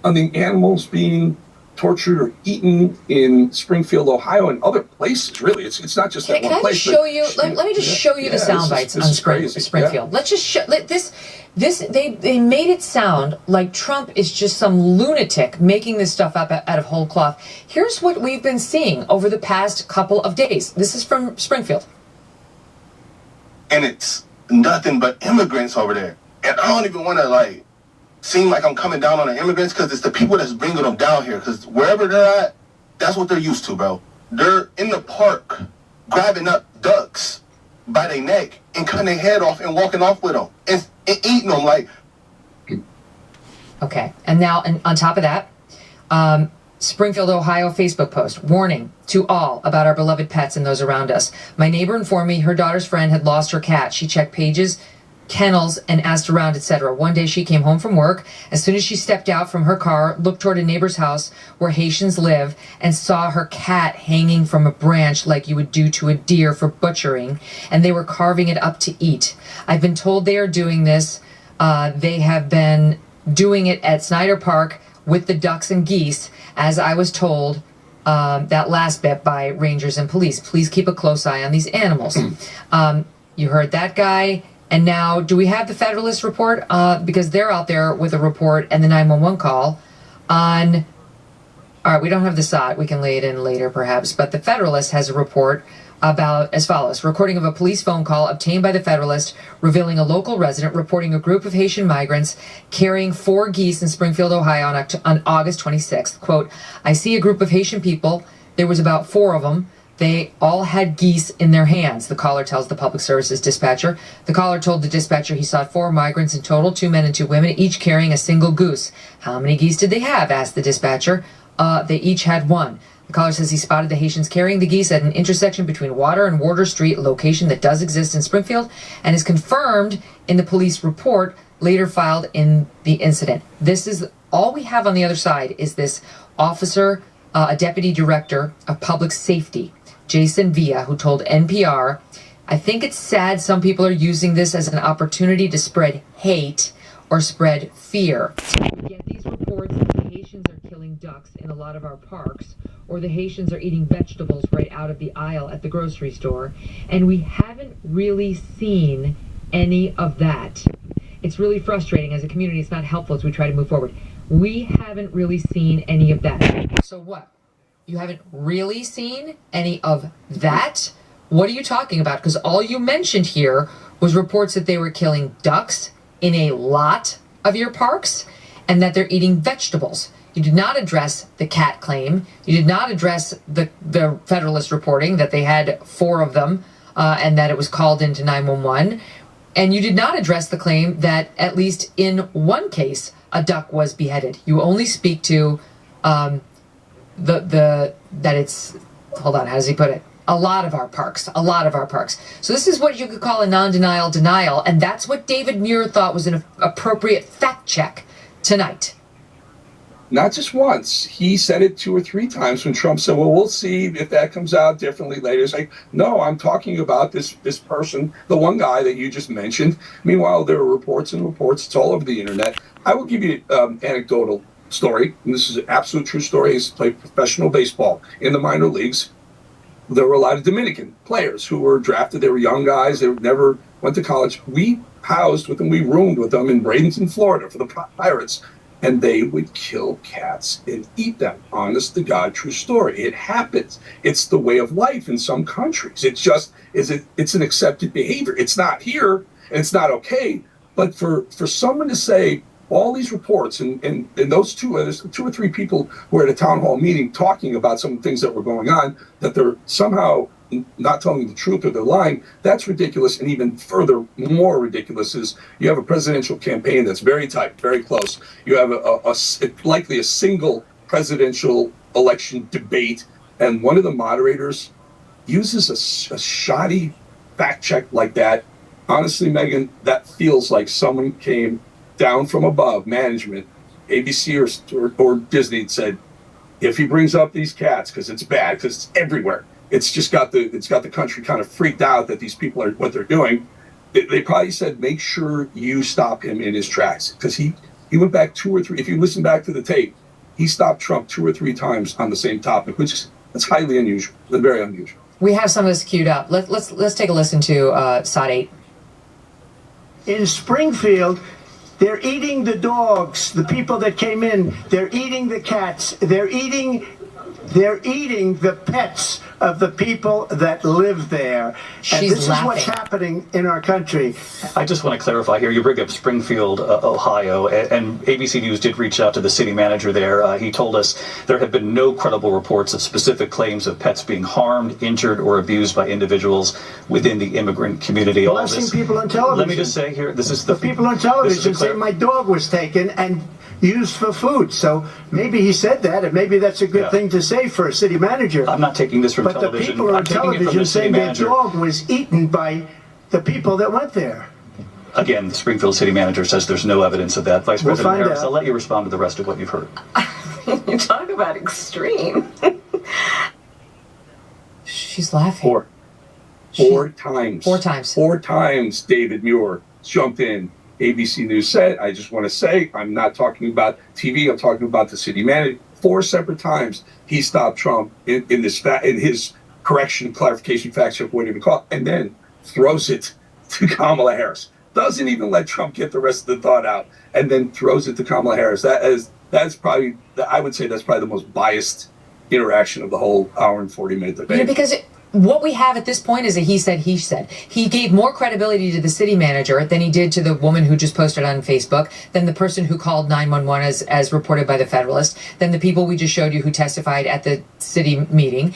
on the animals being tortured or eaten in Springfield, Ohio, and other places. Really, it's not just that one place. Can I just show you? Let me just show you the sound bites on Springfield. Let's just show this. They made it sound like Trump is just some lunatic making this stuff up out of whole cloth. Here's what we've been seeing over the past couple of days. This is from Springfield. And it's nothing but immigrants over there. And I don't even want to seem like I'm coming down on the immigrants, because it's the people that's bringing them down here. Because wherever they're at, that's what they're used to, bro. They're in the park grabbing up ducks by their neck and cutting their head off and walking off with them and eating them like. Okay, and now, and on top of that, Springfield, Ohio Facebook post. Warning to all about our beloved pets and those around us. My neighbor informed me her daughter's friend had lost her cat. She checked pages, kennels, and asked around, etc. One day she came home from work. As soon as she stepped out from her car, looked toward a neighbor's house where Haitians live, and saw her cat hanging from a branch like you would do to a deer for butchering, and they were carving it up to eat. I've been told they are doing this. They have been doing it at Snyder Park with the ducks and geese, as I was told that last bit by rangers and police. Please keep a close eye on these animals. You heard that guy. And now, do we have the Federalist report? Because they're out there with a report and the 911 call on... All right, we don't have the SOT. We can lay it in later, perhaps. But the Federalist has a report about as follows. Recording of a police phone call obtained by the Federalist revealing a local resident reporting a group of Haitian migrants carrying 4 geese in Springfield, Ohio on August 26th. Quote, I see a group of Haitian people. There was about 4 of them. They all had geese in their hands, the caller tells the public services dispatcher. The caller told the dispatcher he saw 4 migrants in total, 2 men and 2 women, each carrying a single goose. How many geese did they have? Asked the dispatcher. They each had 1. The caller says he spotted the Haitians carrying the geese at an intersection between Water and Warder Street, a location that does exist in Springfield, and is confirmed in the police report later filed in the incident. This is all we have on the other side is this officer, a deputy director of public safety, Jason Villa, who told NPR, I think it's sad some people are using this as an opportunity to spread hate or spread fear. We get these reports that the Haitians are killing ducks in a lot of our parks, or the Haitians are eating vegetables right out of the aisle at the grocery store, and we haven't really seen any of that. It's really frustrating as a community. It's not helpful as we try to move forward. We haven't really seen any of that. So what? You haven't really seen any of that? What are you talking about? Because all you mentioned here was reports that they were killing ducks in a lot of your parks and that they're eating vegetables. You did not address the cat claim. You did not address the Federalist reporting that they had 4 of them and that it was called into 911. And you did not address the claim that at least in one case, a duck was beheaded. You only speak to that it's, hold on, how does he put it? A lot of our parks. So this is what you could call a non-denial denial, and that's what David Muir thought was an appropriate fact check tonight. Not just once. He said it 2 or 3 times when Trump said, well, we'll see if that comes out differently later. It's like, no, I'm talking about this person, the one guy that you just mentioned. Meanwhile, there are reports and reports. It's all over the internet. I will give you an anecdotal story, and this is an absolute true story. He's played professional baseball in the minor leagues. There were a lot of Dominican players who were drafted. They were young guys. They never went to college. We housed with them. We roomed with them in Bradenton, Florida for the Pirates. And they would kill cats and eat them. Honest to God, true story. It happens. It's the way of life in some countries. It's an accepted behavior. It's not here, and it's not okay. But for someone to say all these reports and those there's 2 or 3 people who were at a town hall meeting talking about some things that were going on, that they're somehow not telling the truth or they're lying, that's ridiculous. And even further, more ridiculous is you have a presidential campaign that's very tight, very close. You have likely a single presidential election debate, and one of the moderators uses a shoddy fact check like that. Honestly, Megan, that feels like someone came down from above, management, ABC or Disney, and said, if he brings up these cats, because it's bad, because it's everywhere, it's got the country kind of freaked out that these people are what they're doing. They probably said, make sure you stop him in his tracks, because He went back 2 or 3. If you listen back to the tape, he stopped Trump 2 or 3 times on the same topic, which is that's highly unusual, very unusual. We have some of this queued up. Let's take a listen to Sod 8. In Springfield, they're eating the dogs, the people that came in. They're eating the cats. They're eating the pets of the people that live there. And She's this laughing. is what's happening in our country. I just want to clarify here. You bring up Springfield, Ohio, and ABC News did reach out to the city manager there. He told us there have been no credible reports of specific claims of pets being harmed, injured, or abused by individuals within the immigrant community. Well, I've seen people on television. Let me just say here, this is the people on television say my dog was taken and used for food. So maybe he said that, and maybe that's a good thing to say for a city manager. I'm not taking this from but television. The people on television saying their dog was eaten by the people that went there. Again, the Springfield city manager says there's no evidence of that. Vice President Harris, out. I'll let you respond to the rest of what you've heard. You talk about extreme. She's laughing. Four times. 4 times. 4 times David Muir jumped in. ABC News said, I just want to say, I'm not talking about TV, I'm talking about the city manager. 4 separate times he stopped Trump in his correction, clarification, fact check, whatever you call it, and then throws it to Kamala Harris. Doesn't even let Trump get the rest of the thought out, and then throws it to Kamala Harris. That's probably, I would say that's probably the most biased interaction of the whole hour and 40-minute debate. Because what we have at this point is a he said, he said. He gave more credibility to the city manager than he did to the woman who just posted on Facebook, than the person who called 911 as reported by the Federalist, than the people we just showed you who testified at the city meeting.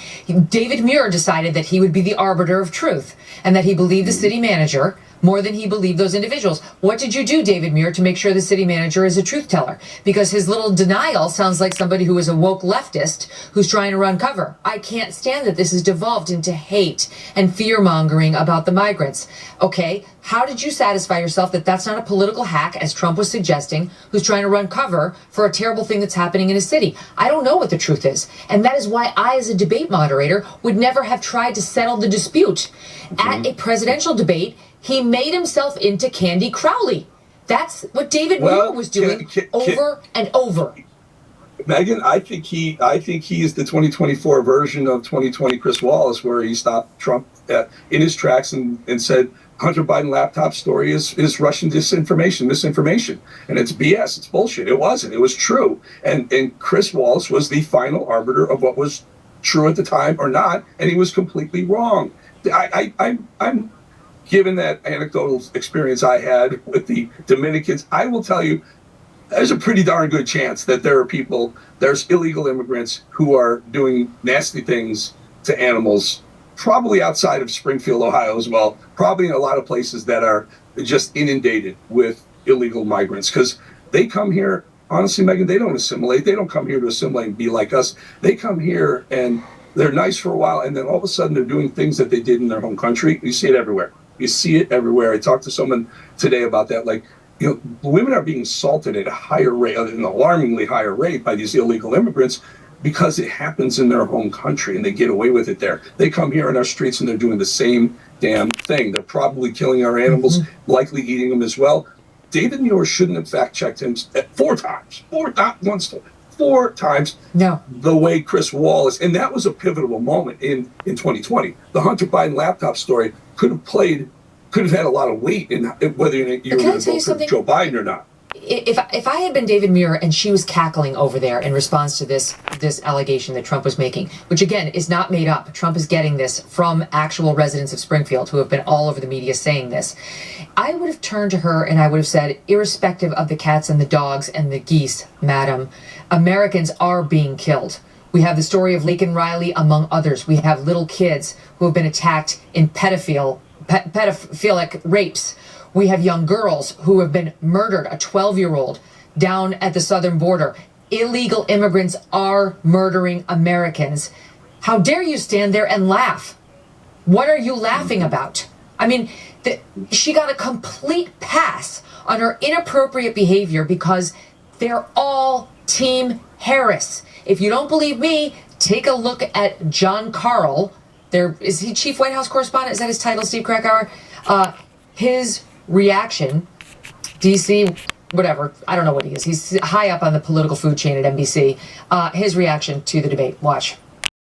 David Muir decided that he would be the arbiter of truth and that he believed the city manager more than he believed those individuals. What did you do, David Muir, to make sure the city manager is a truth teller? Because his little denial sounds like somebody who is a woke leftist who's trying to run cover. I can't stand that this has devolved into hate and fear-mongering about the migrants. Okay, how did you satisfy yourself that that's not a political hack, as Trump was suggesting, who's trying to run cover for a terrible thing that's happening in a city? I don't know what the truth is. And that is why I, as a debate moderator, would never have tried to settle the dispute. At a presidential debate, he made himself into Candy Crowley. That's what David Muir was doing over and over. Megan, I think he is the 2024 version of 2020 Chris Wallace, where he stopped Trump in his tracks and said Hunter Biden laptop story is Russian misinformation, and it's BS, it's bullshit. It wasn't. It was true, and Chris Wallace was the final arbiter of what was true at the time or not, and he was completely wrong. I'm given that anecdotal experience I had with the Dominicans, I will tell you, there's a pretty darn good chance that there's illegal immigrants who are doing nasty things to animals, probably outside of Springfield, Ohio as well, probably in a lot of places that are just inundated with illegal migrants, because they come here, honestly, Megan, they don't assimilate. They don't come here to assimilate and be like us. They come here and they're nice for a while, and then all of a sudden they're doing things that they did in their home country. You see it everywhere. You see it everywhere. I talked to someone today about that. Like, women are being assaulted at a higher rate, an alarmingly higher rate, by these illegal immigrants because it happens in their home country and they get away with it there. They come here in our streets and they're doing the same damn thing. They're probably killing our animals, likely eating them as well. David Muir shouldn't have fact-checked him 4 times. 4 times. No. The way Chris Wallace, and that was a pivotal moment in 2020. The Hunter Biden laptop story could have had a lot of weight in whether you were going to vote for Joe Biden or not. If I had been David Muir and she was cackling over there in response to this allegation that Trump was making, which again is not made up, Trump is getting this from actual residents of Springfield who have been all over the media saying this, I would have turned to her and I would have said, irrespective of the cats and the dogs and the geese, madam, Americans are being killed. We have the story of Laken Riley, among others. We have little kids who have been attacked in pedophilic rapes. We have young girls who have been murdered, a 12-year-old down at the southern border. Illegal immigrants are murdering Americans. How dare you stand there and laugh? What are you laughing about? I mean, she got a complete pass on her inappropriate behavior because they're all Team Harris. If you don't believe me, take a look at John Carl. Is he chief White House correspondent? Is that his title, Steve Krakauer? His reaction, DC, whatever. I don't know what he is. He's high up on the political food chain at NBC. His reaction to the debate. Watch.